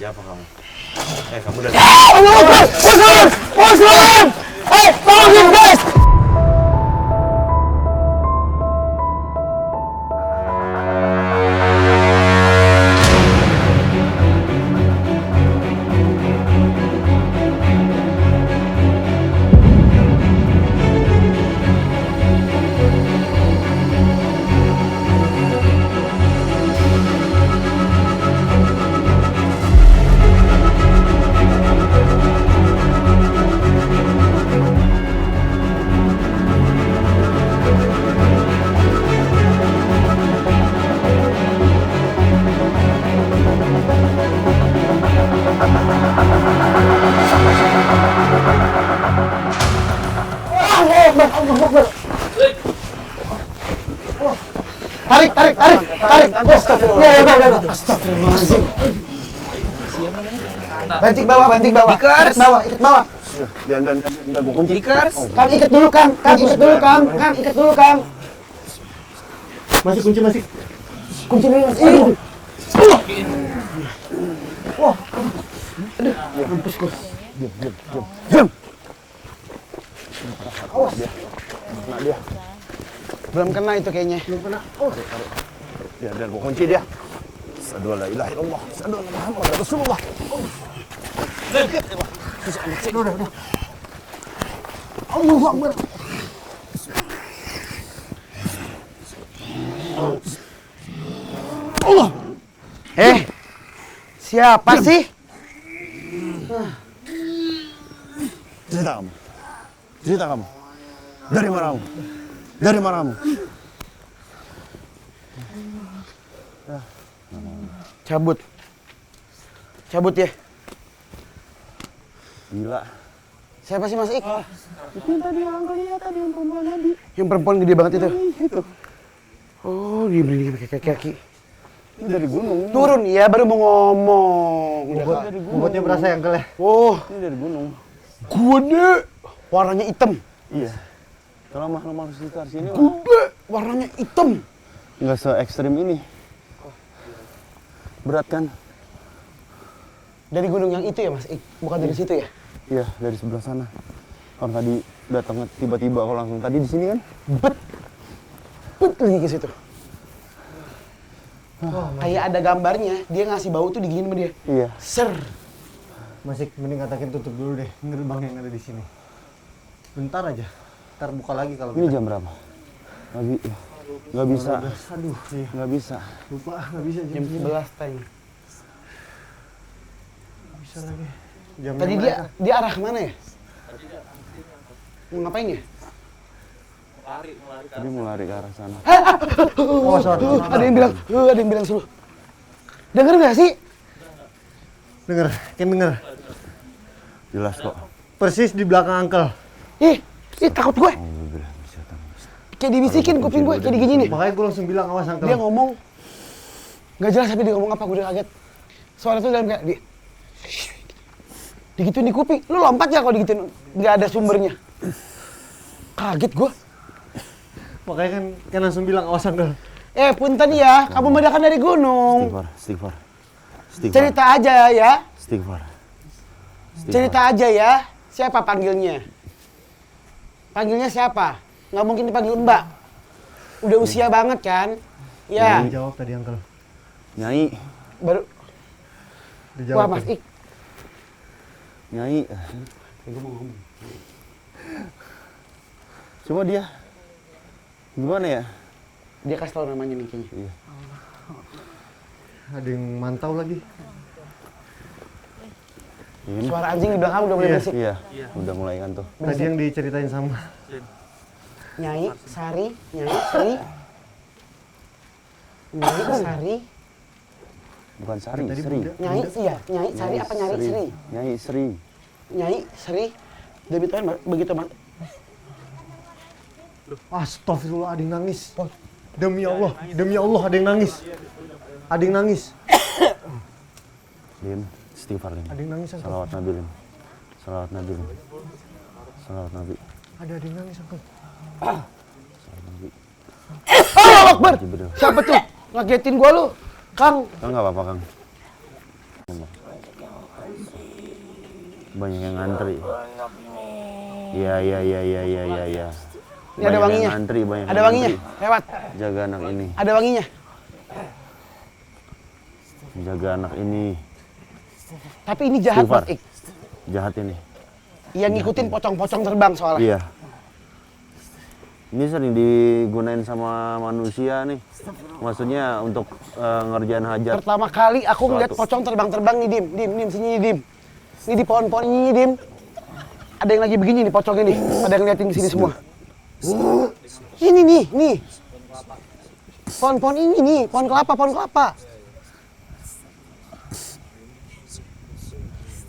Siapa kamu? Kamu udah... Muslim! Tolongin guys! Tarik. Astagfirullahaladzim. Banting bawah. Dikers. Ikat bawah. Dan gue kunci. Dikers. Kang, ikat dulu, Kang. Ikat dulu, Kang. Masih kunci. Kunci dulu, Mas. Wah. Aduh, mampus gua. Diam. Awas dia. Kena dia. Belum kena itu kayaknya. Belum kena. Oh. Ya, dan gue kunci dia. Asyhadu an la ilaha illallah, asyhadu anna Muhammadar Rasulullah. Udah. Allahu Akbar. Allah. Siapa sih? Cerita kamu. Dari mana kamu? Cabut ya. Gila. Siapa sih Mas Ik? Itu yang tadi yang perempuan tadi. Yang perempuan gede banget itu. Itu. Oh, dia berdiri pakai kaki. Ini dari gunung. Turun ya, baru mau ngomong. Bobotnya berasa yang keleh. Oh, Ini dari gunung. gede. Warnanya hitam. Iya. Kalau makhluk sekitar sini Gede, warnanya hitam. nggak se-ekstrim ini. Berat kan? Dari gunung yang itu ya Mas Ik? Bukan dari situ ya? Iya, dari sebelah sana. Kalau tadi datang tiba-tiba kalau langsung tadi di sini kan? Bet lagi ke situ. Kayak ada gambarnya, dia ngasih bau tuh diginiin sama dia. Iya. Ser. Masih mending katakin tutup dulu deh gerbang yang ada di sini. Bentar aja. Ntar buka lagi kalau Ini jam berapa? Nggak bisa. Aduh, iya. Nggak bisa. Lupa, nggak bisa Jam 11 tadi. Nggak bisa lagi. Jamnya Tadi mereka. dia arah kemana ya? Mau ngapain ya? Tadi mau lari ke arah sana. Oh, sorry. Ada yang bilang suruh. Dengar nggak sih? Denger, denger. Jelas kok. Persis di belakang Uncle. Ih, takut gue. Alhamdulillah bisa tahu. Kayak dibisikin kuping gue, kayak digini nih. Makanya gue langsung bilang awas Uncle. Dia ngomong nggak jelas tapi dia ngomong apa, gue udah kaget. Soalnya tuh dalam kayak digituin di kuping. Lu lompat ya kalau digituin nggak ada sumbernya. Kaget gue. Makanya kan langsung bilang awas Uncle. Punten ya, kamu mendakan dari gunung. Istighfar. Cerita aja ya. Istighfar. Cerita aja ya. Siapa panggilnya? Panggilnya siapa? Nggak mungkin dipanggil Mbak. Udah usia banget kan? Ya. Dijawab tadi Uncle. Nyai. Baru. Dijawab. Wah Mas tadi. Ik. Nyai. Gue mau ngomong. Cuma dia. Gimana ya? Dia kasih tau namanya nih kayaknya. Iya. Ada yang mantau lagi. Ini. Suara anjing di belakang udah mulai Iya. berisik. Iya. Udah mulai kan tuh. Tadi yang diceritain sama. Nyai, Sari, Sri. Bukan Sari, Tadi Sri. Bunda. Nyai, Sari apa Nyari Sri? Nyai Sri. Nyai, Sri. Demi Tuhan begitu Mas. Astagfirullah, ada yang nangis. Demi Allah ada yang nangis. Ada yang nangis. Lim, istighfar Lim. Ada yang nangis Uncle. Salawat Nabi Lim. Salawat Nabi Lim. Salawat Nabi. Ada yang nangis Uncle. Salawat Nabi. Allah Akbar. Jibril. Siapa tuh? Ngagetin gua lu. Kang. Kang nggak apa-apa Kang. Banyak yang ngantri. Iya. Ini ada wanginya. Ngantri, banyak Ada yang wanginya. ngantri. Lewat. Jaga anak ini. Ada wanginya. Jaga anak ini. Tapi ini jahat, Istighfar. Mas Ik. Jahat ini. Yang ngikutin pocong-pocong terbang soalnya. Iya. Ini sering digunain sama manusia nih. Maksudnya untuk ngerjain hajat. Pertama kali aku ngeliat Suatu. pocong terbang-terbang nih, Dim, sini Dim. Ini di pohon-pohon ini, Dim. Ada yang lagi begini nih pocongnya nih. Ada yang ngeliatin di sini semua. Ini nih. Pohon-pohon ini nih, pohon kelapa.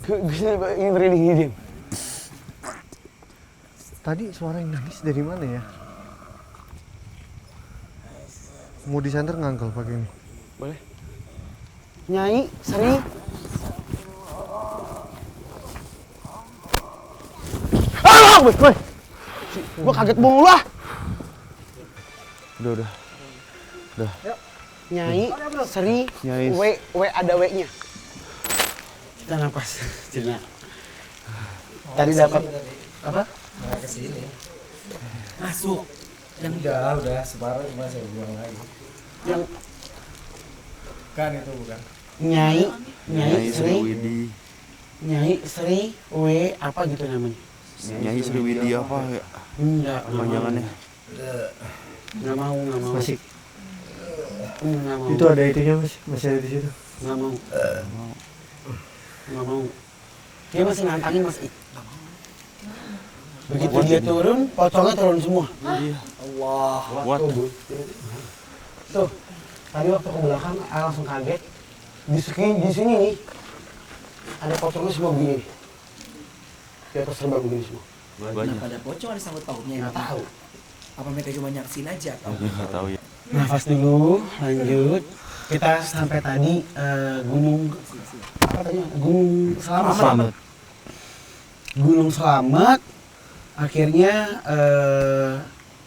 Ini merinding ini, Dim. Tadi suara yang nangis dari mana ya? Mau disanter ngangkel pakai ini. Boleh. Nyai, Sri. Woi. Gua kaget mulu lah. Udah. Nyai, Sri, Nyai. W ada W-nya. Kita nafas. Tadi dapat apa? Ke sini. Masuk. Yang udah separuh cuma saya buang lagi. Yang Kan itu bukan. Nyai, Sri, Widi. Nyai, Sri, W apa gitu namanya? Nyai Sri Widi apa ya? Enggak, Panjangannya. Nggak mau. Masih. Nggak mau. Itu ada itunya Mas. Masih ada di situ. Nggak mau. Dia masih nantangin Mas Ik. Begitu dia turun, pocongnya turun semua. What? Tuh, tadi waktu ke belakang, saya langsung kaget. Di sini nih, ada pocongnya semua begini. Di atas terbang begini semua. Banyak. Pada pocong ada sangkut pautnya. Nggak tahu. Apa mereka cuma nyaksin aja? Nggak tahu ya. Nafas dulu, lanjut. Kita sampai tadi gunung apa tadi? Gunung Selamat. Gunung Selamat. Akhirnya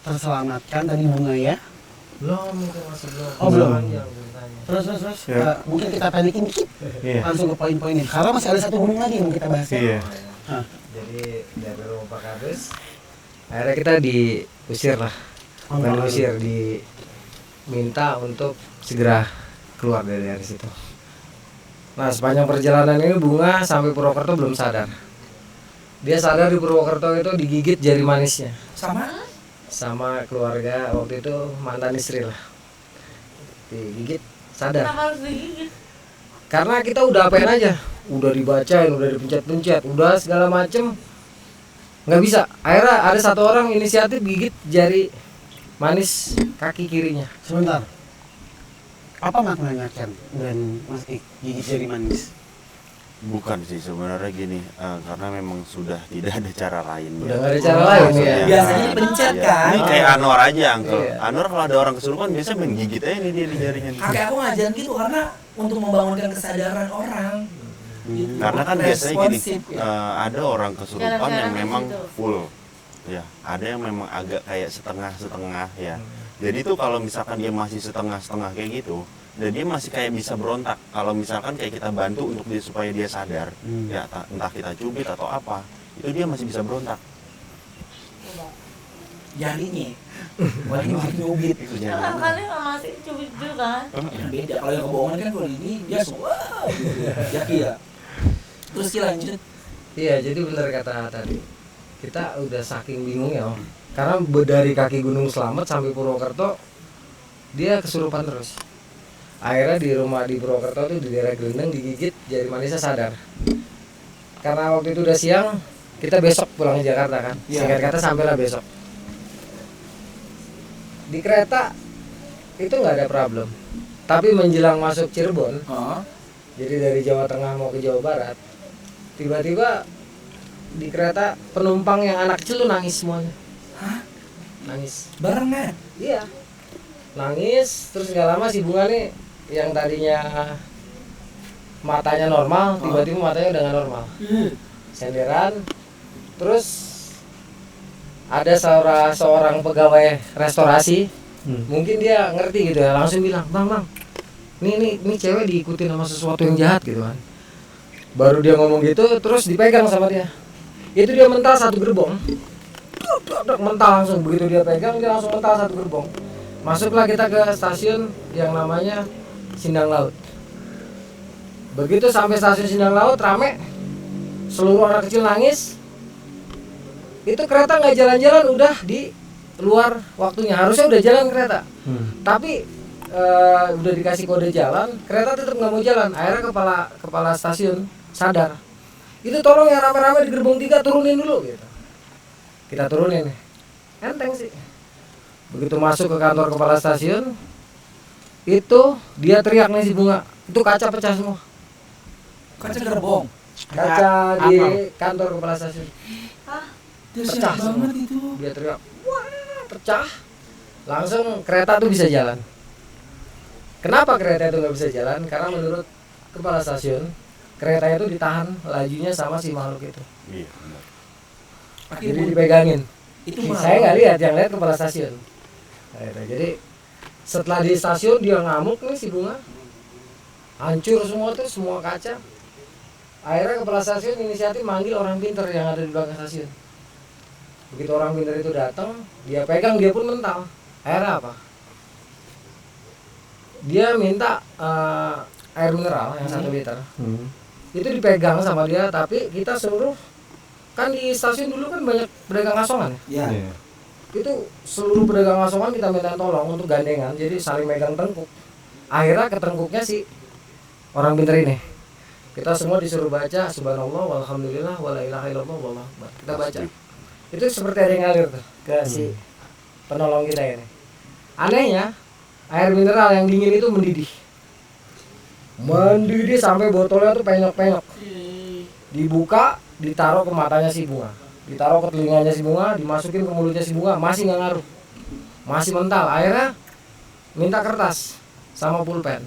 terselamatkan tadi Bunga ya. Belum, masih belum. Oh, belum. Panjang ceritanya. Terus. Ya. Mungkin kita pendekin dikit. Iya. Langsung ke poin-poinnya. Karena masih ada satu gunung lagi yang kita bahas. Ya. Iya. Hah. Jadi dari rumah Pak Kades, akhirnya kita diusir lah. Diusir, diminta untuk segera keluar dari situ. Nah, sepanjang perjalanan ini Bunga sampai Purwokerto belum sadar. Dia sadar di Purwokerto itu digigit jari manisnya. Sama keluarga waktu itu mantan istri lah. Digigit, sadar. Kenapa harus digigit? Karena kita udah apain aja, udah dibacain, udah dipencet-pencet, udah segala macem, nggak bisa. Akhirnya ada satu orang inisiatif gigit jari manis kaki kirinya. Sebentar. Apa maknanya Ken dan Mas Ik gigit jari manis? Bukan sih sebenarnya gini, karena memang sudah tidak ada cara lain. Udah nggak ada cara lain ya. Biasanya dipencet kan? Ini kayak Anwar aja, Uncle. Iya. Anwar kalau ada orang kesurupan biasanya main gigit aja nih dia di jarinya. Kakek aku ngajarin gitu karena untuk membangunkan kesadaran orang. Gitu. Karena kan biasanya gini, Responsif, ya. Ada orang kesurupan yang Jarang-jarang memang gitu. full. Ya, ada yang memang agak kayak setengah-setengah ya. Jadi tuh kalau misalkan dia masih setengah-setengah kayak gitu, dan dia masih kayak bisa berontak. Kalau misalkan kayak kita bantu untuk dia supaya dia sadar, ya entah kita cubit atau apa, itu dia masih bisa berontak. Jarinya. Wali nyubit. Itu Ya jadi. kan kalian masih cubit juga kan? Yang beda. Kalau yang kebohongan kan kalau ini dia semua. Ya iya. Terus kita lanjut. Iya, jadi benar kata tadi. Kita udah saking bingungnya, Om. Karena dari kaki Gunung Slamet sampai Purwokerto dia kesurupan terus. Akhirnya di rumah di Purwokerto tuh di daerah Gelendeng digigit jari manisnya sadar. Karena waktu itu udah siang, kita besok pulang ke Jakarta kan. Singkat kata sampailah besok. Di kereta itu nggak ada problem. Tapi menjelang masuk Cirebon, jadi dari Jawa Tengah mau ke Jawa Barat, tiba-tiba di kereta penumpang yang anak kecil tuh nangis semuanya. Hah? Nangis. Barengan. Iya. Nangis, terus nggak lama si Bunga nih yang tadinya matanya normal, tiba-tiba matanya udah nggak normal. Senderan. Terus ada seorang pegawai restorasi, mungkin dia ngerti gitu ya, langsung bilang, bang, ini cewek diikutin sama sesuatu yang jahat gitu kan. Baru dia ngomong gitu, terus dipegang sama dia. Itu dia mental satu gerbong. Mental langsung, begitu dia pegang dia langsung mental satu gerbong. Masuklah kita ke stasiun yang namanya Sindang Laut. Begitu sampai stasiun Sindang Laut rame, seluruh anak kecil nangis. Itu kereta nggak jalan-jalan, udah di luar waktunya. Harusnya udah jalan kereta, tapi udah dikasih kode jalan, kereta tetap nggak mau jalan. Akhirnya kepala stasiun sadar, itu tolong yang rame-rame di gerbong 3 turunin dulu gitu. Kita turunin, enteng sih. Begitu masuk ke kantor kepala stasiun, itu dia teriak nih si Bunga, itu kaca pecah semua. Kaca gerbong. Kaca di kantor kepala stasiun Dahsyat pecah semua. banget itu. Dia teriak, wah pecah. Langsung kereta tuh bisa jalan. Kenapa kereta itu nggak bisa jalan? Karena menurut kepala stasiun, kereta itu ditahan lajunya sama si makhluk itu. Iya, benar. Jadi dipegangin. Itu Saya nggak lihat, yang lihat kepala stasiun. Jadi setelah di stasiun dia ngamuk nih si Bunga, hancur semua tuh, semua kaca. Akhirnya kepala stasiun inisiatif manggil orang pinter yang ada di belakang stasiun. Begitu orang pinter itu datang, dia pegang, dia pun mental. Akhirnya apa? Dia minta air mineral yang 1 liter. Itu dipegang sama dia, tapi kita seluruh, kan di stasiun dulu kan banyak pedagang asongan ya. ya. Itu seluruh pedagang asongan kita minta tolong untuk gandengan, jadi saling megang tengkuk. Akhirnya ketengkuknya si orang pinter ini. Kita semua disuruh baca subhanallah walhamdulillah wala ilaha illallah wallahu akbar. Kita baca. Itu seperti ada yang ngalir tuh ke si penolong kita ini. Anehnya, air mineral yang dingin itu mendidih. Mendidih sampai botolnya tuh penyok-penyok. Dibuka, ditaruh ke matanya si Bunga, ditaruh ke telinganya si Bunga, dimasukin ke mulutnya si Bunga, masih nggak ngaruh, masih mental. Akhirnya minta kertas sama pulpen.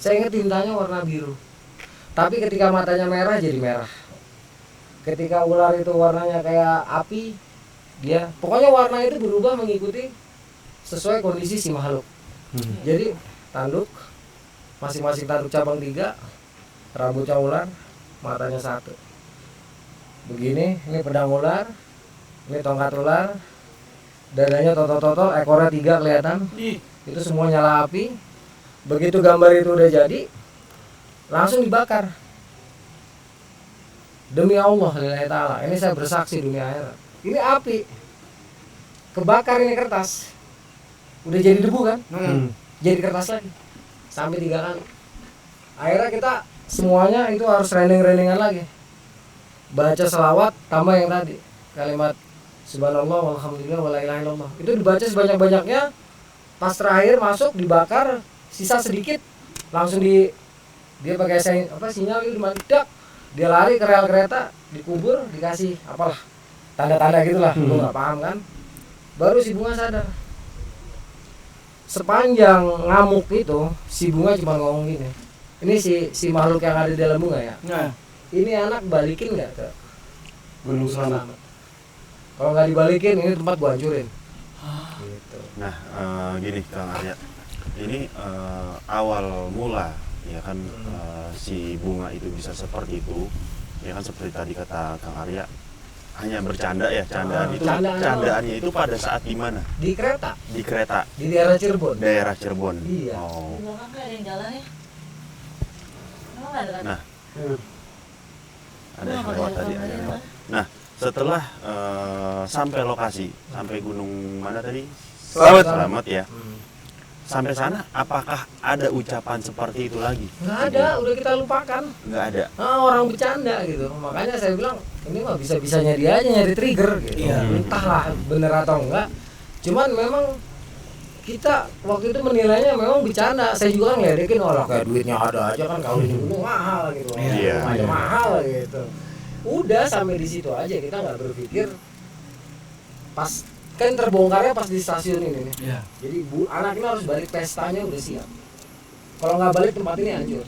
Saya ingat tintanya warna biru, tapi ketika matanya merah jadi merah. Ketika ular itu warnanya kayak api, dia pokoknya warna itu berubah mengikuti sesuai kondisi si makhluk. Jadi tanduk, masing-masing tanduk cabang 3, rambutnya ular, matanya 1. Begini, ini pedang ular, ini tongkat ular, dadanya totol-totol, ekornya 3 kelihatan. Itu semua nyala api. Begitu gambar itu udah jadi, langsung dibakar. Demi Allah, lillahi ta'ala, ini saya bersaksi dunia akhirat. Ini api, kebakar ini kertas, udah jadi debu kan, jadi kertas lagi, sampai 3 kali. Akhirnya kita semuanya itu harus rending-rendingan lagi, baca selawat tambah yang tadi kalimat subhanallah walhamdulillah wala ilaha illallah. Itu dibaca sebanyak-banyaknya. Pas terakhir masuk dibakar, sisa sedikit, langsung dia pakai sinyal itu dimatikan. Dia lari ke rel kereta, dikubur, dikasih apalah tanda-tanda gitulah. Lu nggak paham kan? Baru si Bunga sadar. Sepanjang ngamuk itu si Bunga cuma ngomong gini, ini si makhluk yang ada di dalam Bunga ya, ini anak balikin nggak ke Gunung Selamat? Kalau nggak dibalikin, ini tempat gua hancurin. Gitu. Nah, gini Kang Arya, ini awal mula ya kan si Bunga itu bisa seperti itu, ya kan seperti tadi kata Kang Arya, hanya bercanda ya, candaannya itu pada saat di mana? Di kereta. Di kereta. Di daerah Cirebon. Daerah Cirebon. Iya. Oh. Di belakang nggak ada yang jalan ya? Emang nggak ada? Nah, ada yang Emang lewat ada tadi. yang Ada yang lewat? lewat. Nah, setelah sampai lokasi, sampai gunung mana tadi? Selamat. Ya. Sampai sana, apakah ada ucapan seperti itu lagi? Nggak ada, udah kita lupakan. Nggak ada. Orang bercanda gitu. Makanya saya bilang ini mah bisa-bisanya dia aja nyari trigger gitu. Entahlah bener atau enggak. Cuman memang kita waktu itu menilainya memang bercanda. Saya juga kan ngeledekin orang kayak duitnya ada aja kan, kalau di gunung mahal gitu. Iya. Aja mahal gitu. Udah sampai di situ aja, kita nggak berpikir. Pas kan terbongkarnya pas di stasiun ini nih. Iya. Jadi anak ini harus balik, pestanya udah siap. Kalau nggak balik tempat ini hancur.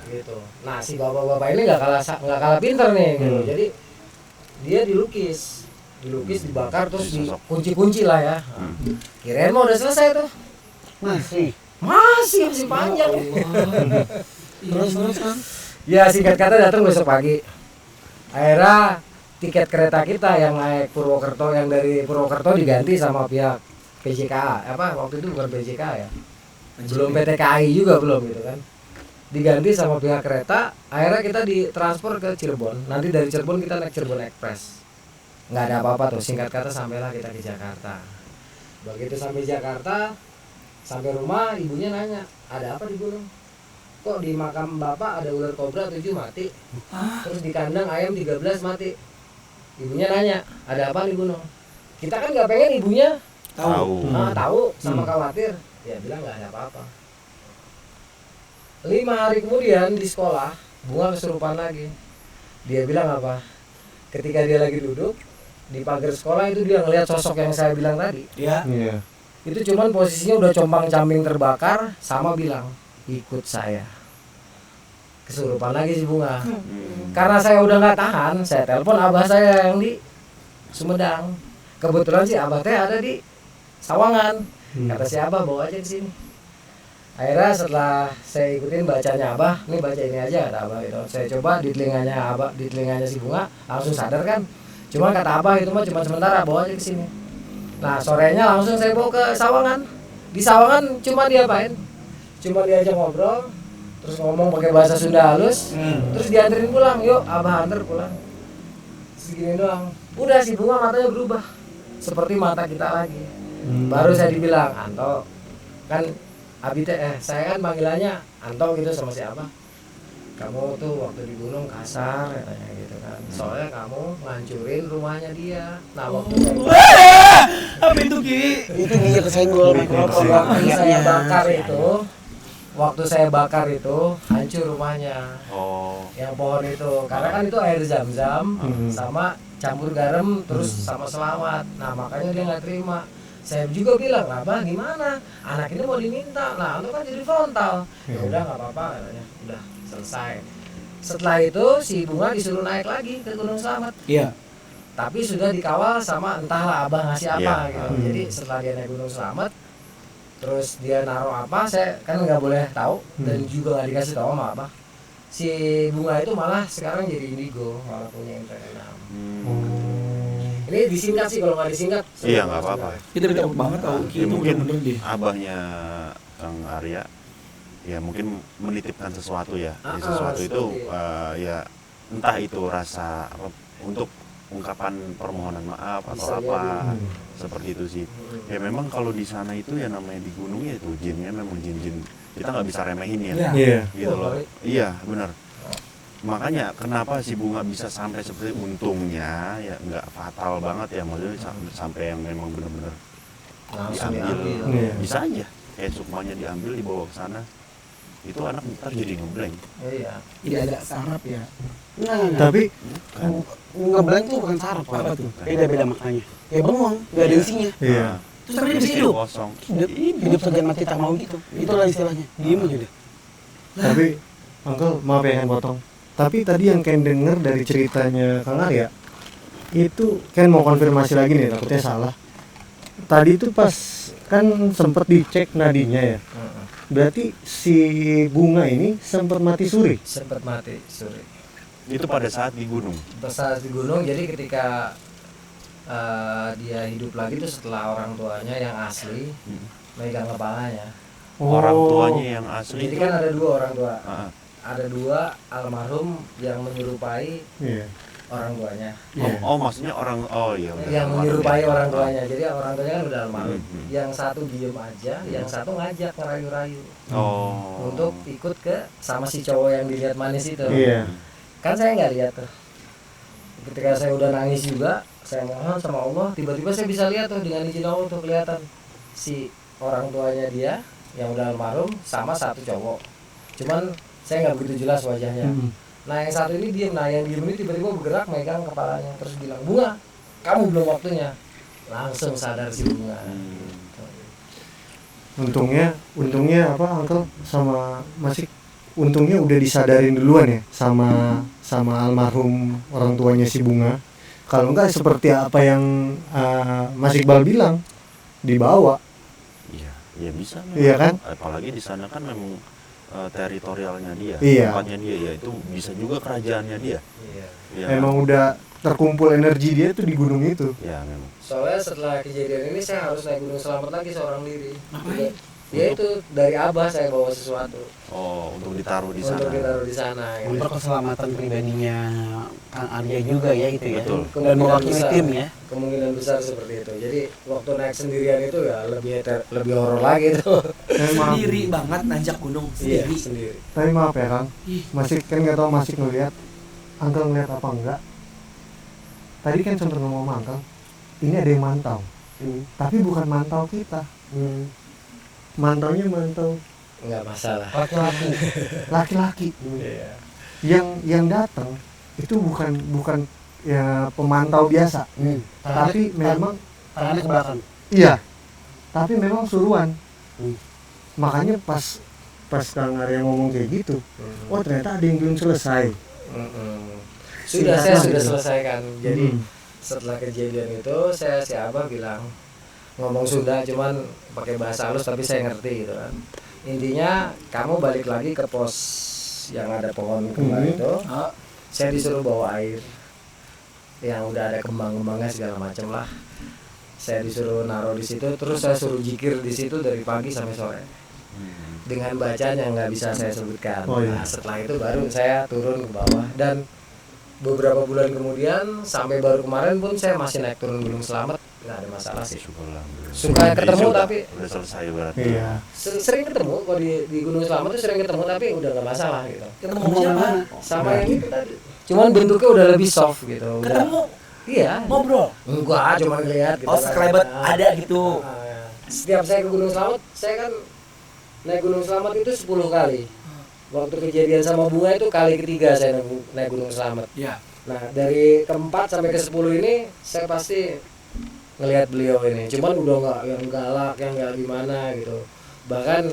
Gitu. Nah si bapak-bapak ini nggak kalah pinter nih gitu. Jadi dia dilukis dibakar terus dikunci-kunci lah ya. Kirain mau udah selesai tuh. Masih. Masih panjang. Terus kan? Ya singkat kata datang besok pagi. Akhirnya tiket kereta kita yang naik Purwokerto, yang dari Purwokerto diganti sama pihak PJKA. Waktu itu bukan PJKA ya, belum PT KAI juga belum gitu kan. Diganti sama pihak kereta. Akhirnya kita ditransfer ke Cirebon. Nanti dari Cirebon kita naik Cirebon Express. Nggak ada apa-apa tuh. Singkat kata sampailah kita ke Jakarta. Begitu sampai Jakarta, sampai rumah ibunya nanya, ada apa di gunung? Kok di makam bapak ada ular kobra 7 mati, terus di kandang ayam 13 mati. Ibunya nanya, ada apa di gunung? Kita kan nggak pengen ibunya tahu sama khawatir. Ya bilang nggak ada apa-apa. 5 hari kemudian di sekolah Bunga kesurupan lagi. Dia bilang apa? Ketika dia lagi duduk di pagar sekolah itu dia ngelihat sosok yang saya bilang tadi. Iya. Itu cuman posisinya udah compang-camping terbakar, sama bilang ikut saya. Kesurupan lagi si Bunga. Karena saya udah nggak tahan, saya telepon abah saya yang di Sumedang. Kebetulan si abah teh ada di Sawangan. Kata si abah bawa aja ke sini. Akhirnya setelah saya ikutin bacanya abah, nih baca ini aja kata abah gitu. Saya coba di telinganya abah, di telinganya si Bunga langsung sadar kan. Cuma kata abah itu mah cuma sementara, bawa aja ke sini. Nah sorenya langsung saya bawa ke Sawangan. Di Sawangan cuma diapain? Cuma diajak ngobrol, terus ngomong pakai bahasa Sunda halus, terus dianterin pulang. Yuk abah anter pulang. Segini doang. Udah si Bunga matanya berubah seperti mata kita lagi. Baru saya dibilang, Anto, kan Abi saya kan panggilannya Anto gitu sama si abah. Kamu tuh waktu di gunung kasar katanya gitu kan. Soalnya kamu ngancurin rumahnya dia. Nah waktu Apa itu Ki? Itu dia kesenggol mikrofon. Waktu saya bakar itu hancur rumahnya. Yang pohon itu, karena kan itu air zam-zam sama campur garam terus sama selawat. Nah makanya dia nggak terima. Saya juga bilang, abah gimana? Anak ini mau diminta. Nah itu kan jadi frontal. Ya udah nggak apa-apa katanya. Udah selesai. Setelah itu si Bunga disuruh naik lagi ke Gunung Slamet. Iya. Tapi sudah dikawal sama entahlah abah ngasih apa gitu. Jadi setelah dia naik Gunung Slamet, terus dia naruh apa, saya kan nggak boleh tahu dan juga nggak dikasih tahu sama abah. Si Bunga itu malah sekarang jadi indigo, malah punya indra keenam. Ini disingkat sih, kalau nggak disingkat. Iya nggak apa-apa. Kita takut banget tahu Ki, Ya, itu mungkin bener-bener deh. abahnya Kang Arya ya mungkin menitipkan sesuatu ya. Sesuatu itu ya entah itu rasa untuk ungkapan permohonan maaf atau apa seperti itu sih. Ya memang kalau di sana itu ya namanya di gunung ya itu jinnya memang jin-jin kita nggak bisa remehin ya. Gitu loh. Iya benar. Makanya kenapa si Bunga bisa sampai seperti untungnya ya nggak fatal banget ya, maksudnya sampai yang memang benar-benar diambil. Bisa aja kayak sukmanya diambil dibawa ke sana, itu anak ntar jadi ngeblank. Iya. Tidak ada saraf ya. Tapi Ngeblank tuh bukan saraf, Apa tuh? Beda-beda maknanya. Ya bengong, nggak ada isinya. iya. Terus tapi dia bisa hidup. Kosong. Hidup segan mati tak mau gitu. Itulah istilahnya. Diem aja deh. Tapi Uncle, maaf ya yang potong. Tapi tadi yang Ken denger dari ceritanya Kang Arya, itu Ken mau konfirmasi lagi nih, takutnya salah. Tadi itu pas kan sempet dicek nadinya ya. Berarti si Bunga ini sempat mati suri. Sempat mati suri. Itu pada saat di gunung. Saat di gunung, jadi ketika dia hidup lagi tuh setelah orang tuanya yang asli megang kepalanya. Orang tuanya yang asli Jadi itu kan ada dua orang tua. Ah. Ada dua almarhum yang menyerupai Iya. orang tuanya. Oh maksudnya orang iya udah Yang almarhum menyerupai ya. orang tuanya. Jadi orang tuanya kan udah almarhum. Hmm. Yang satu diem aja, yang satu ngajak ngerayu-rayu Oh. untuk ikut ke sama si cowok yang dilihat manis itu. Iya. Kan saya nggak lihat tuh. Ketika saya udah nangis juga, saya mohon sama Allah, tiba-tiba saya bisa lihat tuh dengan izin Allah tuh kelihatan si orang tuanya dia yang udah almarhum sama satu cowok. Cuman saya nggak begitu jelas wajahnya. Nah yang satu ini diem, nah yang diem ini tiba-tiba bergerak megang kepalanya terus bilang, Bunga, kamu belum waktunya. Langsung sadar si Bunga. Untungnya apa Uncle sama Masik, untungnya udah disadarin duluan ya sama almarhum orang tuanya si Bunga. Kalau enggak seperti apa yang Mas Iqbal bilang, dibawa. Iya, ya bisa. Iya kan? Apalagi di sana kan memang teritorialnya dia, Iya. tempatnya dia, ya itu bisa juga kerajaannya dia. Iya. Ya, Emang udah terkumpul energi dia tuh di gunung itu. ya memang. Soalnya setelah kejadian ini saya harus naik Gunung Selamat lagi seorang diri. Ngapain? Ya itu dari Abah saya bawa sesuatu Oh, untuk ditaruh di sana. untuk ditaruh di sana. Gitu. Untuk keselamatan pribadinya Kang Arya juga ya itu ya. Betul. Dan mewakili tim ya. Kemungkinan besar seperti itu. Jadi waktu naik sendirian itu ya lebih horor lagi tuh. Maaf, Sendiri banget nanjak gunung Iya sendiri. sendiri. tapi maaf ya Kang, Ih. masih kan nggak tahu masih ngeliat, Uncle ngeliat apa enggak. Tadi kan sempat ngomong sama Uncle, ini ada yang mantau, tapi bukan mantau kita, mantaunya mantau Nggak masalah. laki-laki. Iya. Yang datang itu bukan ya pemantau biasa, tapi memang Tangannya ke belakang. iya, tapi memang suruhan. Hmm. Makanya pas Kang Arya ngomong kayak gitu, oh ternyata ada yang belum selesai. Sudah Singkat saya lah sudah gitu. selesaikan. Jadi Hmm. setelah kejadian itu si Abah bilang ngomong Sunda cuman pakai bahasa halus tapi saya ngerti gitu kan. Intinya kamu balik lagi ke pos yang ada pohon kembang itu. Saya disuruh bawa air yang udah ada kembang-kembangnya segala macam lah. Saya disuruh naruh di situ, terus saya suruh zikir di situ dari pagi sampai sore dengan bacaan yang nggak bisa saya sebutkan. Oh, iya. Nah, setelah itu baru saya turun ke bawah dan beberapa bulan kemudian sampai baru kemarin pun saya masih naik turun Gunung Selamat, nggak ada masalah sih. Syukurlah. Suka Jadi ketemu sudah- tapi udah selesai berarti. Iya. sering ketemu kalau di Gunung Selamat tuh sering ketemu tapi udah nggak masalah gitu. Ketemu siapa? Sama yang itu tadi. Cuman bentuknya udah lebih soft gitu. Udah. Ketemu Iya. ngobrol. Enggak, cuma ngeliat gitu. Oh, sekelebat ada gitu. Setiap saya ke Gunung Selamat, saya kan naik Gunung Selamat itu 10 kali. Waktu kejadian sama Bunga itu kali ketiga saya naik Gunung Selamat. Ya. Nah, dari keempat sampai ke 10 ini saya pasti ngelihat beliau ini. Cuman udah nggak yang galak, yang nggak gimana gitu. Bahkan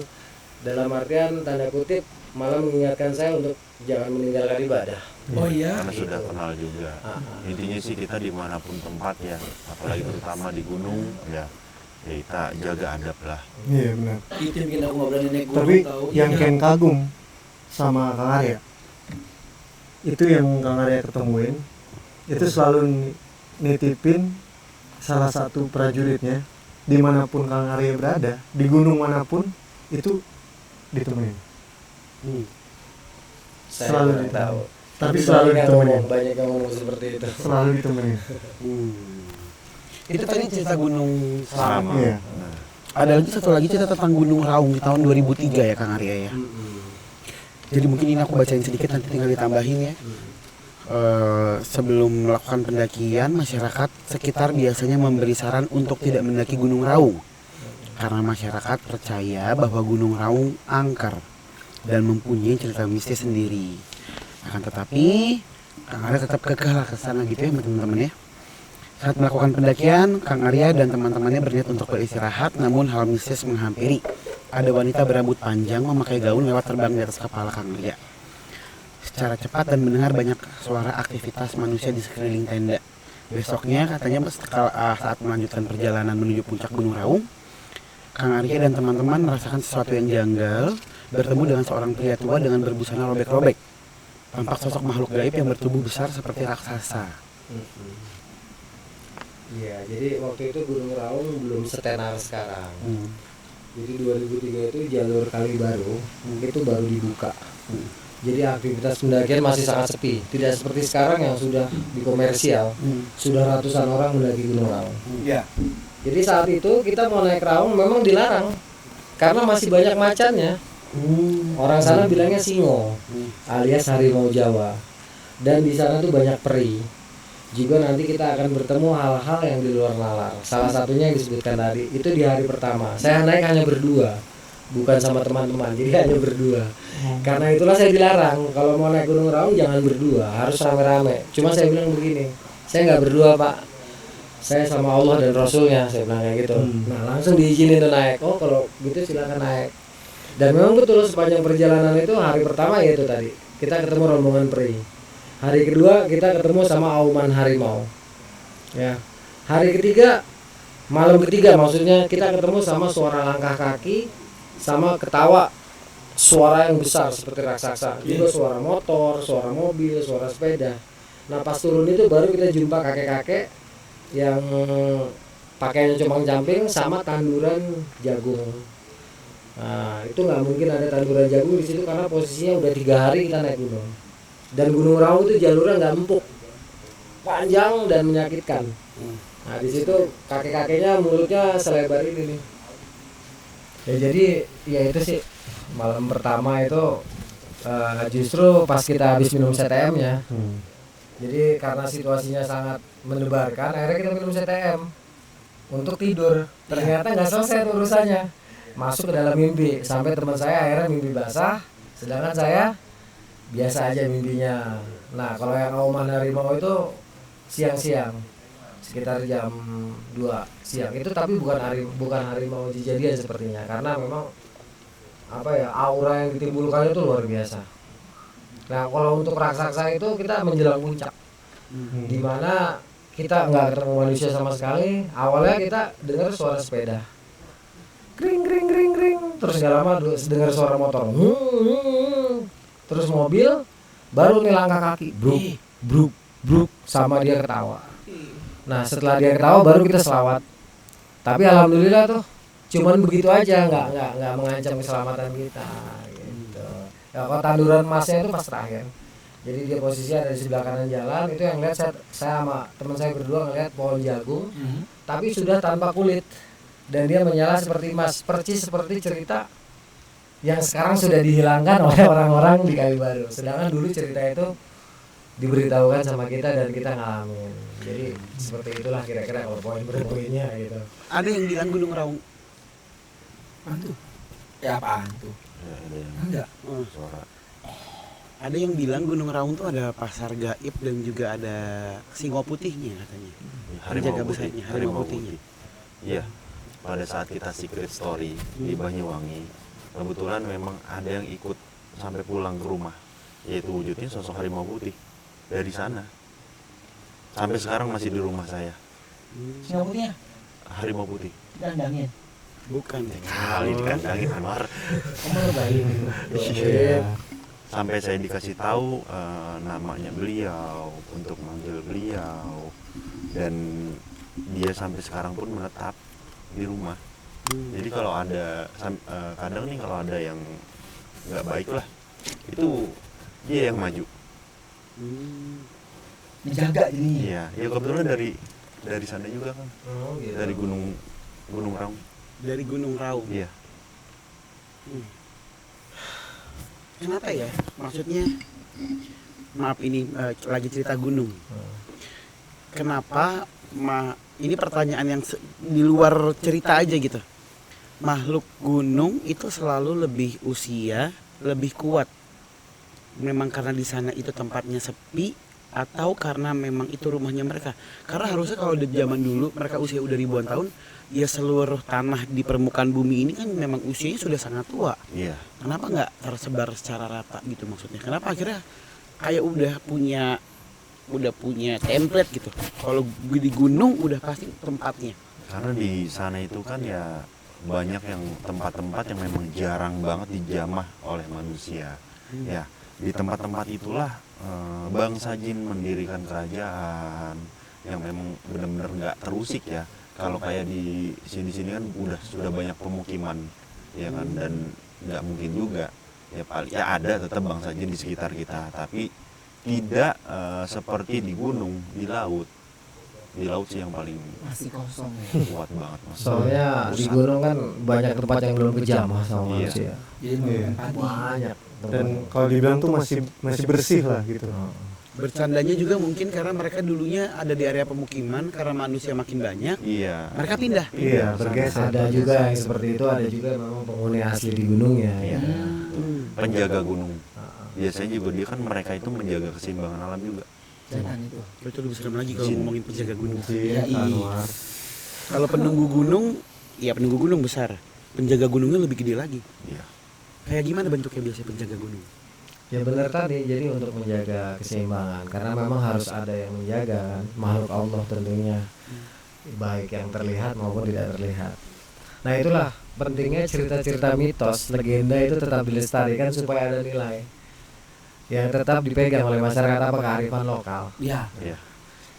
dalam artian tanda kutip malah mengingatkan saya untuk jangan meninggalkan ibadah. Oh iya. Karena sudah kenal juga. Intinya sih kita dimanapun tempat ya, apalagi terutama di gunung ya, ya kita jaga adab lah. Iya benar. Itu yang bikin aku nggak berani naik gunung. Tapi tahu. yang Iya. Ken kagum sama Kang Arya, itu yang Kang Arya ketemuin, itu selalu nitipin salah satu prajuritnya dimanapun Kang Arya berada, di gunung manapun itu ditemenin. Saya Selalu kurang ditemenin. tahu. Tapi selalu ditemenin. Banyak yang ngomong seperti itu. Selalu ditemenin. Itu tadi cerita Gunung Selamat. Sama. Iya. Nah, Ada lagi satu lagi cerita tentang Gunung Raung di tahun 2003 ya Kang Arya ya. Jadi mungkin ini aku bacain sedikit nanti tinggal ditambahin ya. Sebelum melakukan pendakian, masyarakat sekitar biasanya memberi saran untuk tidak mendaki Gunung Raung karena masyarakat percaya bahwa Gunung Raung angker dan mempunyai cerita mistis sendiri. Akan tetapi Kang Arya tetap kekeh lah ke sana gitu ya teman-teman ya. Saat melakukan pendakian, Kang Arya dan teman-temannya berniat untuk beristirahat, namun hal mistis menghampiri. Ada wanita berambut panjang memakai gaun lewat terbang di atas kepala Kang Arya. Secara cepat dan mendengar banyak suara aktivitas manusia di sekeliling tenda. Besoknya katanya saat melanjutkan perjalanan menuju puncak Gunung Raung, Kang Arya dan teman-teman merasakan sesuatu yang janggal, bertemu dengan seorang pria tua dengan berbusana robek-robek. Tampak sosok makhluk gaib yang bertubuh besar seperti raksasa. Iya, jadi waktu itu Gunung Raung belum setenar sekarang. Jadi 2003 itu jalur kali baru itu baru dibuka. Jadi aktivitas pendakian masih sangat sepi, tidak seperti sekarang yang sudah di komersial, sudah ratusan orang mendaki Gunung Raung. Iya. Jadi saat itu kita mau naik Raung memang dilarang karena masih banyak macannya. Orang sana bilangnya singo, alias harimau Jawa. Dan di sana tuh banyak peri. Juga nanti kita akan bertemu hal-hal yang di luar nalar. Salah satunya yang disebutkan tadi itu di hari pertama. Saya naik hanya berdua, bukan sama teman-teman. Jadi hanya berdua. Karena itulah saya dilarang kalau mau naik Gunung Raung jangan berdua, harus rame-rame. Cuma saya bilang begini, saya nggak berdua Pak. Saya sama Allah dan Rasulnya, saya bilang kayak gitu. Nah langsung diizinin tuh naik. Oh kalau gitu silakan naik. Dan memang betul sepanjang perjalanan itu hari pertama ya itu tadi kita ketemu rombongan peri. Hari kedua kita ketemu sama auman harimau. Ya. Hari ketiga, malam ketiga maksudnya kita ketemu sama suara langkah kaki, sama ketawa suara yang besar seperti raksasa, juga suara motor, suara mobil, suara sepeda. Nah pas turun itu baru kita jumpa kakek-kakek yang pakaiannya cuma camping sama tanduran jagung. Nah itu nggak mungkin ada tanduran jagung di situ karena posisinya udah 3 hari kita naik gunung. Dan Gunung Raung itu jalurnya nggak empuk, panjang dan menyakitkan. Nah di situ kakek-kakeknya mulutnya selebar ini nih. Ya jadi ya itu sih malam pertama itu justru pas kita habis minum CTM-nya. Jadi karena situasinya sangat mendebarkan, akhirnya kita minum CTM untuk tidur. Ternyata nggak selesai tuh urusannya. Masuk ke dalam mimpi sampai teman saya akhirnya mimpi basah, sedangkan saya biasa aja mimpinya. Nah kalau yang auman harimau itu siang-siang sekitar jam 2 siang itu, tapi bukan harimau kejadian sepertinya karena memang aura yang ditimbulkan itu luar biasa. Nah kalau untuk raksasa itu kita menjelang puncak, dimana kita nggak ketemu manusia sama sekali. Awalnya kita dengar suara sepeda, kring kring kring kring, terus nggak lama dengar suara motor, terus mobil, baru nih langkah kaki, bruk bruk bruk, sama dia ketawa. Nah setelah dia ketawa baru kita selawat. Tapi alhamdulillah tuh cuman begitu aja, nggak mengancam keselamatan kita gitu. Ya, kalau tanduran emasnya itu pas terakhir. Jadi dia posisinya ada di sebelah kanan jalan, itu yang lihat saya sama teman saya berdua ngeliat pohon jagung, tapi sudah tanpa kulit. Dan dia menyala seperti emas, percis seperti cerita yang sekarang sudah dihilangkan oleh orang-orang di Kayu Baru. Sedangkan dulu cerita itu diberitahukan sama kita dan kita ngalamin. Jadi seperti itulah kira-kira kalau poin-poinnya gitu. Ada yang bilang Gunung Raung. Hantu. Ya apaan tuh? Enggak. Suara. Ada yang bilang Gunung Raung tuh ada pasar gaib dan juga ada singo putihnya katanya. Penjaga besarnya, harimau putihnya. Iya. Pada saat kita secret story di Banyuwangi, kebetulan memang ada yang ikut sampai pulang ke rumah, yaitu wujudnya sosok harimau putih dari sana. Sampai sekarang masih di rumah saya. Singa putihnya Harimau putih. dandangin. Bukan. Kali dikandangin Anwar. Kamu lebayin. Iya. Sampai saya dikasih tahu namanya beliau, untuk manggil beliau, dan dia sampai sekarang pun menetap di rumah. Jadi kalau ada kadang nih kalau ada yang nggak baik lah, itu dia yang maju. Dijaga jadinya. Iya, ya kebetulan dari sana juga kan, Gitu. dari Gunung Raung. Dari Gunung Raung. Iya. Kenapa ya? Maksudnya, maaf ini lagi cerita gunung. Kenapa? Ini pertanyaan yang di luar cerita aja gitu. Makhluk gunung itu selalu lebih usia, lebih kuat. Memang karena di sana itu tempatnya sepi, atau karena memang itu rumahnya mereka. Karena harusnya kalau di zaman dulu mereka usia udah ribuan tahun, ya seluruh tanah di permukaan bumi ini kan memang usianya sudah sangat tua. Iya. Kenapa nggak tersebar secara rata gitu maksudnya? Kenapa akhirnya kayak udah punya template gitu? Kalau di gunung udah pasti tempatnya. Karena di sana itu kan ya banyak yang tempat-tempat yang memang jarang banget dijamah oleh manusia. Ya, di tempat-tempat itulah bangsa jin mendirikan kerajaan yang memang benar-benar nggak terusik ya. Kalau kayak di sini-sini kan sudah banyak pemukiman, ya kan, dan nggak mungkin juga ya paling ya ada tetap bangsa jin di sekitar kita, tapi tidak seperti di gunung, di laut sih yang paling Masih kosong ya. kuat banget mas. Soalnya di gunung kan banyak tempat yang belum kejamah sama Iya. manusia. Jadi menempati. Banyak. Dan kalau dibilang tuh masih bersih lah gitu. Bercandanya juga mungkin karena mereka dulunya ada di area pemukiman, karena manusia makin banyak, Iya. mereka pindah. Iya, bergeser. Ada juga yang seperti itu, ada juga memang penghuni asli di gunungnya ya. Penjaga gunung. Biasanya juga dia kan mereka itu menjaga keseimbangan alam juga. Jangan itu. Itu lebih serem lagi kalau Jin. ngomongin penjaga gunung. Iya, Anwar. Kalau penunggu gunung, ya penunggu gunung besar. Penjaga gunungnya lebih gede lagi. Iya. Kayak gimana bentuknya biasanya penjaga gunung? Ya benar tadi, jadi untuk menjaga keseimbangan, karena memang harus ada yang menjaga kan, makhluk Allah tentunya, baik yang terlihat maupun tidak terlihat. Nah itulah pentingnya cerita-cerita mitos, legenda itu tetap dilestarikan supaya ada nilai yang tetap dipegang oleh masyarakat apa kearifan lokal. Iya. Iya.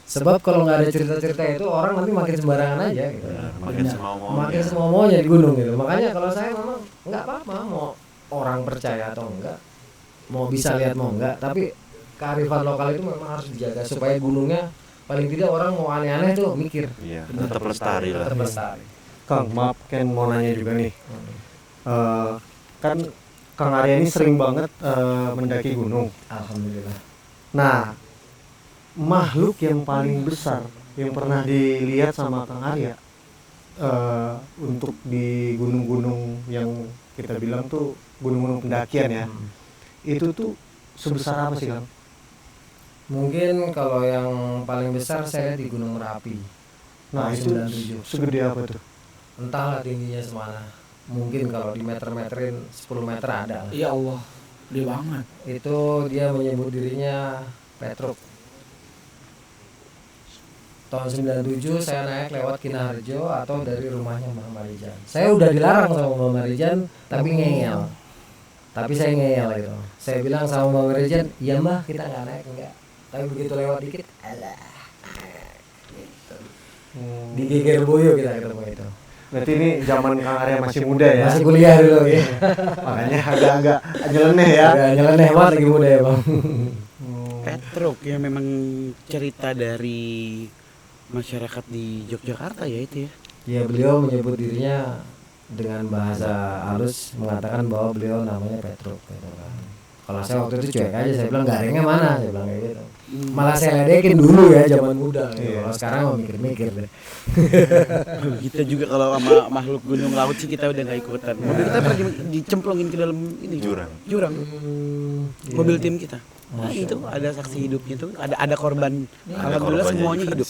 Sebab kalau nggak ada cerita-cerita itu orang nanti makin sembarangan aja gitu. Makin semau-maunya. Makin semua maunya di gunung gitu. Makanya kalau saya memang nggak apa-apa mau orang percaya atau enggak, mau bisa lihat mau enggak, tapi kearifan lokal itu memang harus dijaga supaya gunungnya paling tidak orang mau aneh-aneh tuh mikir. Iya, tetap lestari lah. Tetap lestari. Kang, maaf Ken mau nanya juga nih. Kan Kang Arya ini sering banget mendaki gunung. Alhamdulillah. Nah, makhluk yang paling besar yang pernah dilihat sama Kang Arya untuk di gunung-gunung yang kita bilang tuh gunung-gunung pendakian ya, itu tuh sebesar apa sih Kang? Mungkin kalau yang paling besar saya lihat di Gunung Merapi. Nah itu 97. segede apa tuh? Entahlah tingginya semana. Mungkin kalau di meter-meterin 10 meter ada lah. Ya Allah, gede banget. Itu dia menyebut dirinya Petruk. Tahun 97 saya naik lewat Kinaharjo atau dari rumahnya Mbak Marijan. Saya udah dilarang sama Mbak Marijan tapi ngeyel. Tapi saya ngeyel itu. Saya bilang sama Mbak Marijan, "Iya Mbak, kita nggak naik enggak." Tapi begitu lewat dikit, alah. Gitu. Di Geger Boyo kita ketemu itu. Berarti ini zaman Kang Arya masih muda ya? Masih kuliah dulu ya. Makanya agak-agak nyeleneh ya? Agak nyeleneh banget lagi muda ya Bang. Petruk ya memang cerita dari masyarakat di Yogyakarta ya itu ya. Ya beliau menyebut dirinya dengan bahasa halus mengatakan bahwa beliau namanya Petruk gitu kan. Kalau saya waktu itu cuek aja, saya bilang garingnya mana, saya bilang kayak gitu. Malah saya ledekin dulu ya zaman muda gitu. Kalau sekarang mau mikir-mikir deh. Kita juga kalau sama makhluk gunung laut sih kita udah nggak ikutan. Mobil kita pernah dicemplungin ke dalam ini jurang. Mobil tim kita. Nah, itu ada saksi hidupnya tuh, ada korban. Alhamdulillah semuanya hidup.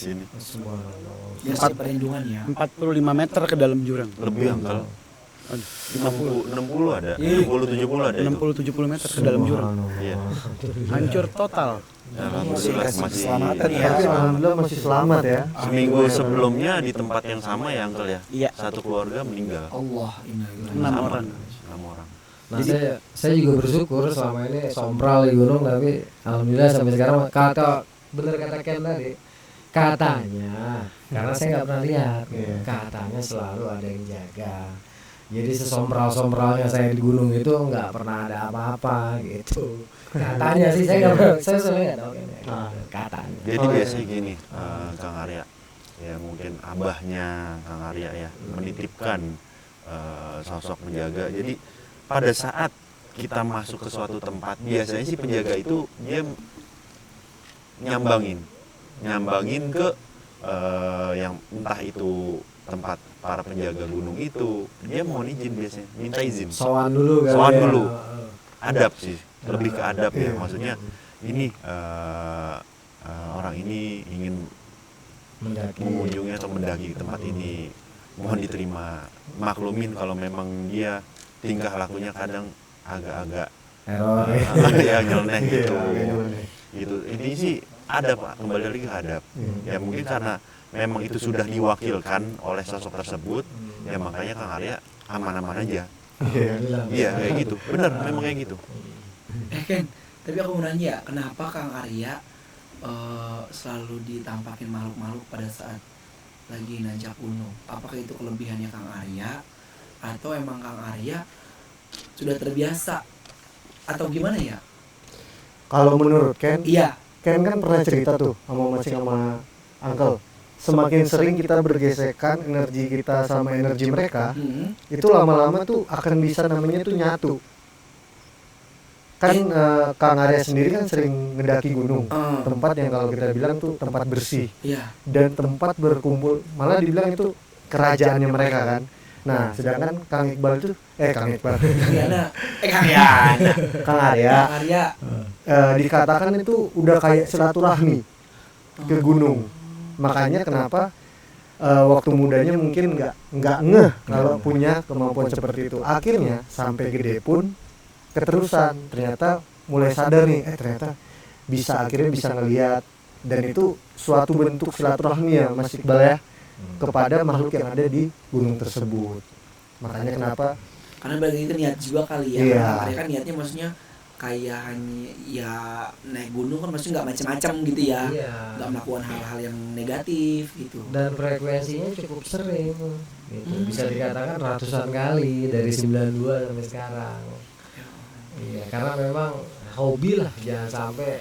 Ya perlindungan ya. 45 meter ke dalam jurang. Lebih angkal. 60 ada, 60-70 ada itu. 60-70 meter ke dalam jurang. Iya. Hancur total. Alhamdulillah masih Tapi alhamdulillah masih selamat ya. seminggu sebelumnya di tempat yang sama ya Uncle ya. Iya. Satu keluarga meninggal. Allah, innalillahi. 6 Sama. orang. 6 orang. Nah saya juga bersyukur selama ini sompral di gunung, tapi alhamdulillah sampai sekarang bener kata Ken tadi, katanya karena saya nggak pernah lihat, katanya selalu ada yang jaga. Jadi sesompral-sompralnya saya di gunung itu nggak pernah ada apa-apa gitu. Katanya sih saya nggak pernah, saya soalnya nggak tahu kan. Katanya. Jadi biasanya gini, Kang Arya, ya mungkin abahnya Kang Arya ya menitipkan sosok penjaga. Jadi pada saat kita masuk ke suatu tempat, biasanya sih penjaga itu dia nyambangin ke yang entah itu tempat para penjaga gunung itu, dia mohon izin biasanya, minta izin. Sowan dulu kan. Sowan ya. dulu. Adab sih, lebih ke adab ya. Maksudnya ini orang ini ingin Mendaki. mengunjungi atau mendaki tempat ini, mohon diterima. Maklumin kalau memang dia tingkah lakunya kadang agak-agak Error. ya nyeleneh gitu. Gitu. Ini sih adab, Pak. Kembali lagi ke adab. Ya mungkin karena memang itu sudah diwakilkan oleh sosok tersebut, ya makanya Kang Arya aman-aman aja. Iya kayak gitu. Bener, memang kayak gitu. Ken, tapi aku mau nanya, kenapa Kang Arya selalu ditampakin makhluk-makhluk pada saat lagi nanjak gunung? Apakah itu kelebihannya Kang Arya, atau emang Kang Arya sudah terbiasa, atau gimana ya? Kalau menurut Ken, Iya. Ken kan pernah cerita tuh sama Macing sama Uncle. Semakin sering kita bergesekan energi kita sama energi mereka, itu lama-lama tuh akan bisa namanya tuh nyatu. Kan Kang Arya sendiri kan sering ngedaki gunung, tempat yang kalau kita bilang tuh tempat bersih Iya. dan tempat berkumpul, malah dibilang itu kerajaannya mereka kan. Nah, sedangkan Kang Iqbal itu Kang Yana. Kang Yana. Kang Arya Kang Arya. dikatakan itu udah kayak silaturahmi ke gunung. Makanya kenapa waktu mudanya mungkin nggak ngeh kalau punya kemampuan seperti itu. Akhirnya sampai gede pun keterusan. Ternyata mulai sadar nih, ternyata akhirnya bisa ngelihat, dan itu suatu bentuk silaturahmi ya Mas Iqbal ya, kepada makhluk yang ada di gunung tersebut. Makanya kenapa Karena bagi itu niat juga kali ya. Iya. Karena Arya kan niatnya maksudnya kayak hanya ya naik gunung kan maksudnya nggak macam-macam gitu ya. Iya. Nggak melakukan hal-hal yang negatif gitu. Dan frekuensinya cukup sering gitu. Bisa dikatakan ratusan kali dari 92 sampai sekarang. Iya, karena memang hobi lah, jangan sampai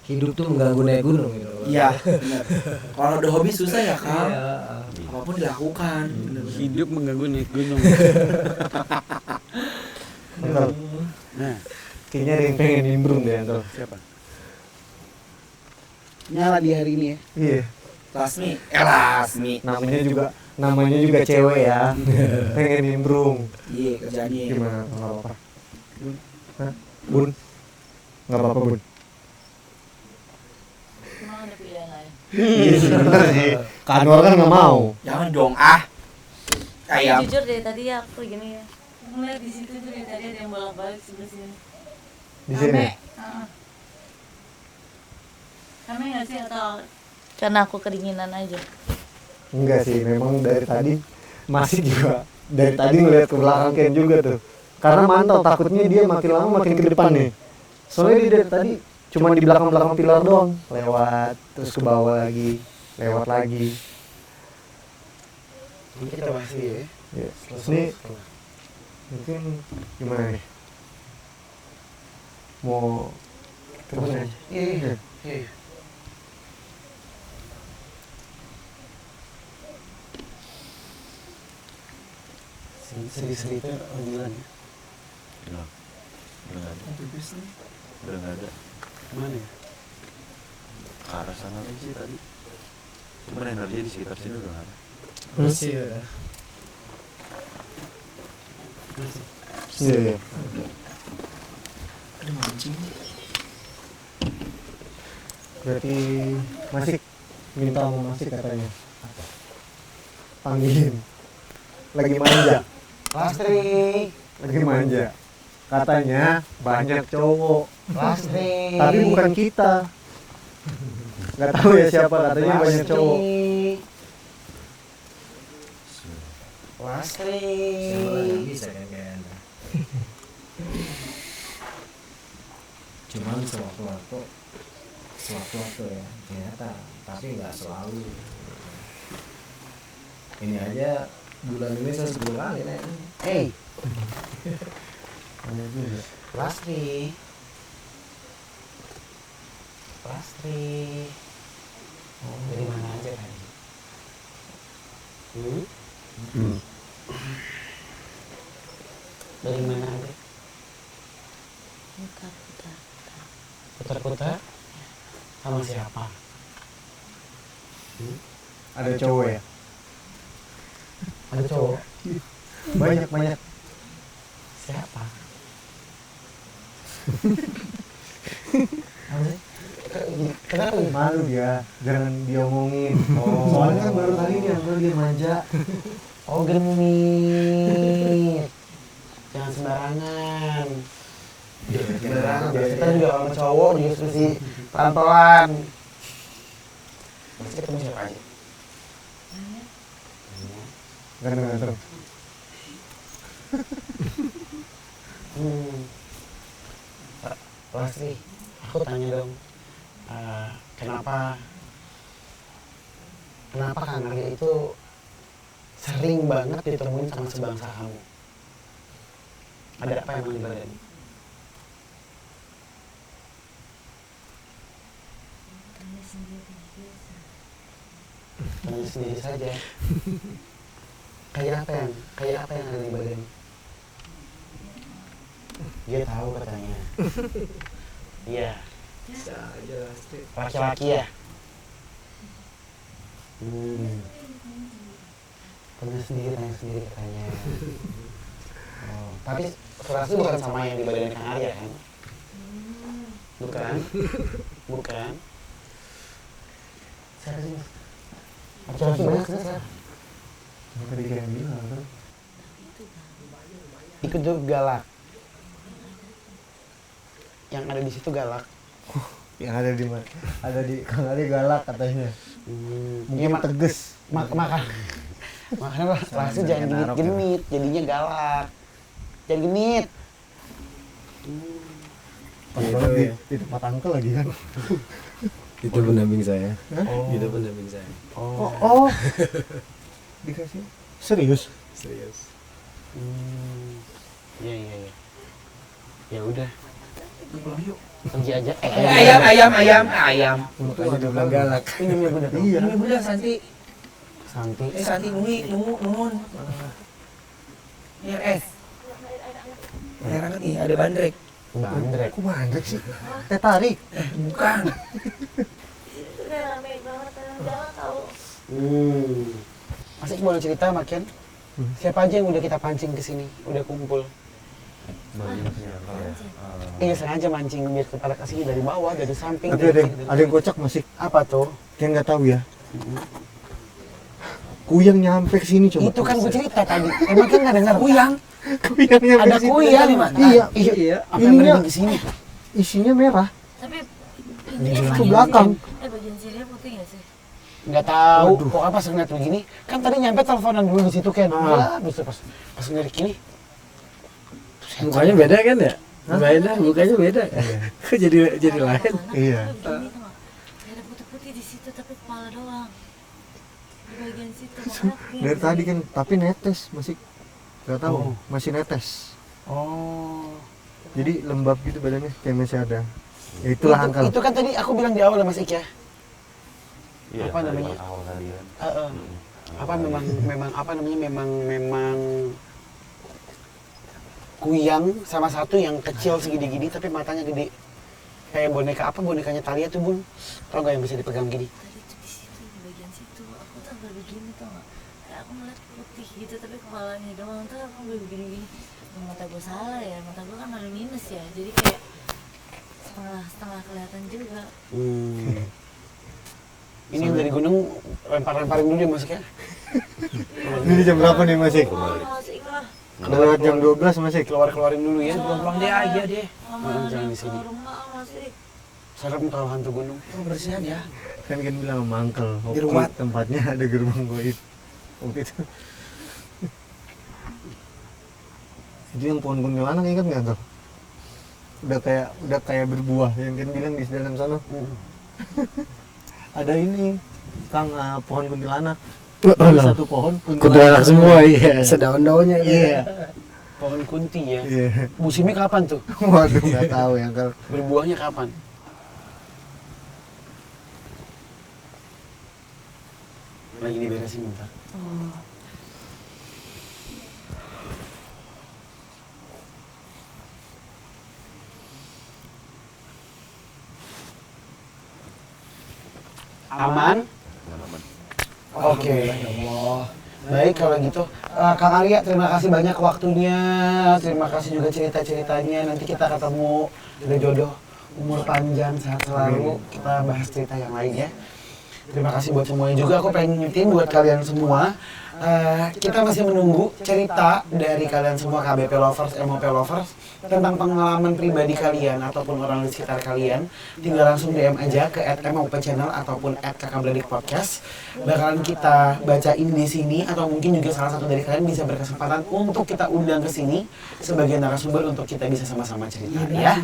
hidup tuh mengganggu naik gunung gitu. Iya, benar. Kalau udah hobi susah ya Kang. Iya. Apapun dilakukan. Bener-bener. Hidup mengganggu naik gunung. Uncle, Nah, kayaknya ada yang pengen nimbrung deh Uncle. siapa? Nyala di hari ini ya. Iya, Lasmi. namanya juga cewek ya. Pengen nimbrung. Iya, kerjanya. Gimana? Nggak apa-apa. Hah? Bun? Nggak apa-apa Bun. Emang ada pilihan lain? Iya sih, bener sih. Kak Anwar kan nggak mau. Jangan dong ah. Ayam. Jujur dari tadi aku gini ya. Ngeliat di situ tuh dari tadi ada yang bolak-balik sebelah sini. Di sini. Heeh. Rame nggak sih atau karena aku kedinginan aja? Enggak sih, memang dari tadi masih juga dari tadi ngeliat ke belakang Ken juga tuh. Karena mantau takutnya dia makin lama makin ke depan nih. Soalnya dia dari tadi cuma di belakang-belakang pilar doang, lewat terus ke bawah lagi, lewat lagi. Ini kita bahas dia ya. Ya. Terus nih mungkin gimana nih? Mau terus aja. Iya. Iya. Seri-seri itu bulan ya. Udah nggak ada. Udah nggak ada. Mana ya? Ke arah sana aja sih tadi. Cuman energi di sekitar sini udah nggak ada. Bersih ya. Iya, iya. Ada mancing. Berarti masih minta mau masih katanya. Panggilin. Lagi manja. Lastri. Lagi manja. Katanya banyak cowok. Lastri. Tapi bukan kita. Gak tahu ya siapa, katanya banyak cowok. Lastri. Bisa kan kayak Anda. Cuman sewaktu-waktu ya ternyata, tapi nggak selalu. Ini aja bulan ini saya 10 kali nih. Hey. Lastri. Lastri. Dari mana aja kan? Dari mana aja? Putar. Putar-putar? Sama siapa? Ada cowok ya? Ada cowok. Banyak. Siapa? Kenapa nih? Malu dia, jangan diomongin. Soalnya kan baru kali ini Uncle dia manja. Oh, genit. Jangan sembarangan. Sembarangan. Kita juga sama cowok juga mesti pelan-pelan. Masih ketemu siapa aja? Ganteng. Lastri, aku tanya dong, kenapa Kang Arya itu sering banget ditemuin sama sebangsa kamu? Ada apa emang di badan? Tanya sendiri saja. Kayak apa yang ada di badan? Dia tahu katanya. Iya. Bisa aja Lastri. Laki-laki ya? Tanya sendiri katanya. Oh, tapi Lastri bukan sama yang di badan Kang Arya kan? Bukan. Siapa sih Mas? Laki-laki banyak sih Mas. Tadi kayak bilang kan. Ikut juga galak. Yang ada di situ galak. Yang ada di mana? Ada di Kang Arya galak katanya. Mungkin tegas. Makan. Makanya Rasul jangan genit-genit, jadinya galak. Jangan genit. Pas banget di tempat angkel lagi kan. Itu pendamping saya. Oh. Itu pendamping saya. Oh. Dikasih. Serius? Serius. Iya. Ya udah, Pulang yuk. pergi aja. Ayam. Makanya dia bilang galak. Ini bener. Iya. Ini bener Santi. Santi. Santi nuhun. Ini es. Air hangat nih, ada bandrek. Bandrek. Kok bandrek sih? Teh tarik. Bukan. Itu kayak rame banget orang jalan tahu. Masih boleh cerita makin? Siapa aja yang udah kita pancing ke sini, udah kumpul? Iya sengaja mancing biar pada kesini dari bawah, dari samping. Tapi ada yang kocak masih. Apa tuh? Kayak nggak tahu ya. Kuyang nyampe ke sini coba. Itu kan gue cerita tadi. Emang kan nggak dengar? Kuyang. Kuyang nyampe Ada ke sini. kuyang. Iya. Apa yang Ininya berhenti di sini? isinya merah. Tapi Di Ke belakang. bagian sini putih nggak sih? Nggak tahu. Pokoknya pas ngeliat begini, kan tadi nyampe teleponan dulu di situ kan. Bisa pas ngeliat gini. Mukanya beda kan ya? Mukanya beda. Kok jadi lain? Iya. Begini tuh nggak? Kayak ada putih-putih di situ tapi kepala doang. Di bagian situ. Makanya aku Dari tadi kan, tapi netes masih. Nggak tahu, masih netes. Oh. Jadi lembab gitu badannya, kayak masih ada. Ya itulah angkel. Itu kan tadi aku bilang di awal ya Mas Ik ya. Iya, Apa namanya? awal tadi kan. Apa memang kuyang sama satu yang kecil segini-gini tapi matanya gede. Kayak bonekanya Thalia tuh Bun. Tau gak yang bisa dipegang gini? tadi tuh di situ di bagian situ aku tuh agak begini tau nggak? Kayak aku ngeliat putih gitu tapi kepalanya doang tuh aku agak begini-gini. Mata gue salah ya, mata gue kan ada minus ya, jadi kayak setengah kelihatan juga. Ini yang dari gunung lempar-lemparin dulu ya Mas Ik ya. Ini jam berapa nih Mas Ik? Masih lah. Udah lewat jam 12 Mas Ik. Keluarin dulu ya. Pulang dia aja deh. Jangan di sini. Rumah masih. Serem kalau hantu gunung. Bersihan ya. Kan bilang sama Uncle, Di rumah. tempatnya ada gerbang goib. Waktu itu. Itu yang pohon kuntilanak ingat nggak Uncle? Udah kayak berbuah yang kan bilang di dalam sana. Ada ini Kang pohon kuntilanak. Satu pohon Kuntilanak semua iya. Sedaun-daunnya Iya. Pohon kunti ya. Iya. Musimnya kapan tuh? Waduh nggak tahu ya Uncle. Berbuahnya kapan? Lagi diberesin bentar. Aman? Oke. Baik kalau gitu, Kang Arya terima kasih banyak waktunya, terima kasih juga cerita-ceritanya. Nanti kita ketemu, udah jodoh, umur panjang, sehat selalu. Kita bahas cerita yang lain ya. Terima kasih buat semuanya juga. Aku pengen ngingetin buat kalian semua. Kita masih menunggu cerita dari kalian semua KBP Lovers, MOP Lovers tentang pengalaman pribadi kalian ataupun orang di sekitar kalian. Tinggal langsung DM aja ke @MOP Channel ataupun @kakakberadik podcast. Bakalan kita bacain di sini atau mungkin juga salah satu dari kalian bisa berkesempatan untuk kita undang ke sini sebagai narasumber untuk kita bisa sama-sama cerita ya.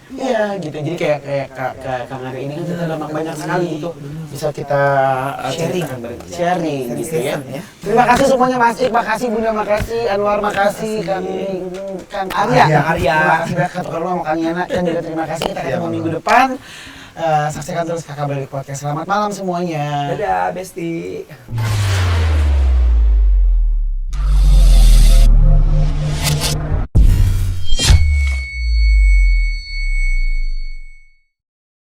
Iya gitu, jadi kayak Kang Ari ini kan kita udah banyak sekali gitu bisa kita sharing gitu ya. Terima kasih semuanya Mas Ik, makasih Bunda, makasih Anwar, makasih Kang Arya. Terima kasih banyak ketukar sama Kang Yana dan juga terima kasih kita ketemu minggu depan. Saksikan terus Kakak Beradik Podcast. Selamat malam semuanya. Dadah, Besti.